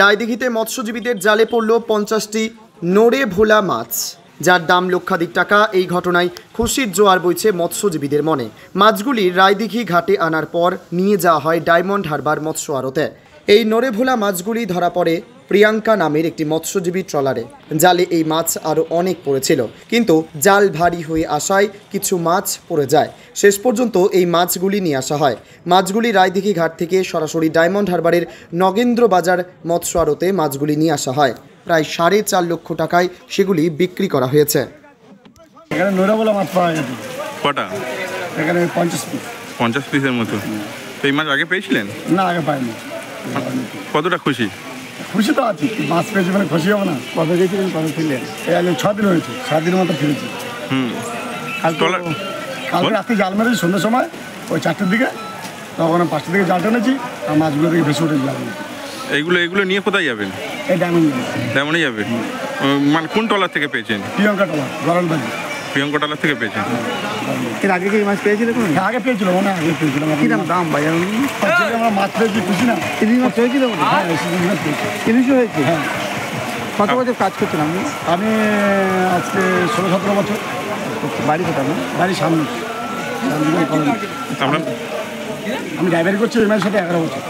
রায়দিঘিতে মৎস্যজীবীদের জালে পড়ল 50টি নড়ে ভোলা মাছ, যার দাম লক্ষাধিক টাকা। এই ঘটনায় খুশির জোয়ার বইছে মৎস্যজীবীদের মনে। মাছগুলি রায়দিঘি ঘাটে আনার পর নিয়ে যাওয়া হয় ডায়মন্ড হারবার মৎস্য আড়তে। এই নড়ে ভোলা মাছগুলি ধরা পড়ে প্রিয়াঙ্কা নামের একটি মৎস্যজীবী ট্রলারে। জালে এই মাছ আরও অনেক পড়েছিল, কিন্তু জাল ভারী হয়ে আসায় কিছু মাছ পড়ে যায়। শেষ পর্যন্ত এই মাছগুলি নিয়ে আসা হয়। মাছগুলি রায়দিঘি ঘাট থেকে সরাসরি ডায়মন্ড হারবারের নগেন্দ্র বাজার মৎস্য আড়তে মাছগুলি নিয়ে আসা হয়। প্রায় 4.5 লক্ষ টাকায় সেগুলি বিক্রি করা হয়েছে। এখানে নৈরাবলা মাছ পাওয়া গেছে। কটা? এখানে 50 পিস। 50 পিসের মতো। তো এই মাছ আগে পেয়েছিলেন? না, আগে পাইনি। কতটা খুশি? খুশি তো আছি, মাছ পেয়েছি মানে খুশি হবে না। কবে গেছিলেন, কবে ফিরলেন? এই 6 দিন হয়েছে, 7 দিনের মতো ফিরেছি। কালকে রাত্রে জাল মেরেছি সন্ধ্যের সময়, ওই 4টের দিকে। তখন 5টার দিকে জাল টেনেছি আর মাছগুলো থেকে ভেসে উঠেছি জাল। এইগুলো নিয়ে কোথায় যাবেন? এই তেমনই যাবে। মানে কোন টলার থেকে পেয়েছেন? প্রিয়ঙ্কা টলার, গরলবাজি। প্রিয়ঙ্কা টলার থেকে পেয়েছেন? এর আগে কি মাছ পেয়েছিল? আগে পেয়েছিল, মনে আগে পেয়েছিলাম। কিরকম দাম ভাই? আমরা মাছ পেয়েছি, খুশি না? ইলিশ মাছ পেয়েছিল? হ্যাঁ, মাছ পেয়েছি। ইলিশও হয়েছে? হ্যাঁ। কত বছর কাজ করছেন আপনি? আমি আজকে 16-17 বছর। বাড়ি কোথায়? বাড়ির সামনে। আপনার? আমি ড্রাইভারি করছি এই মাসের সাথে 11 বছর।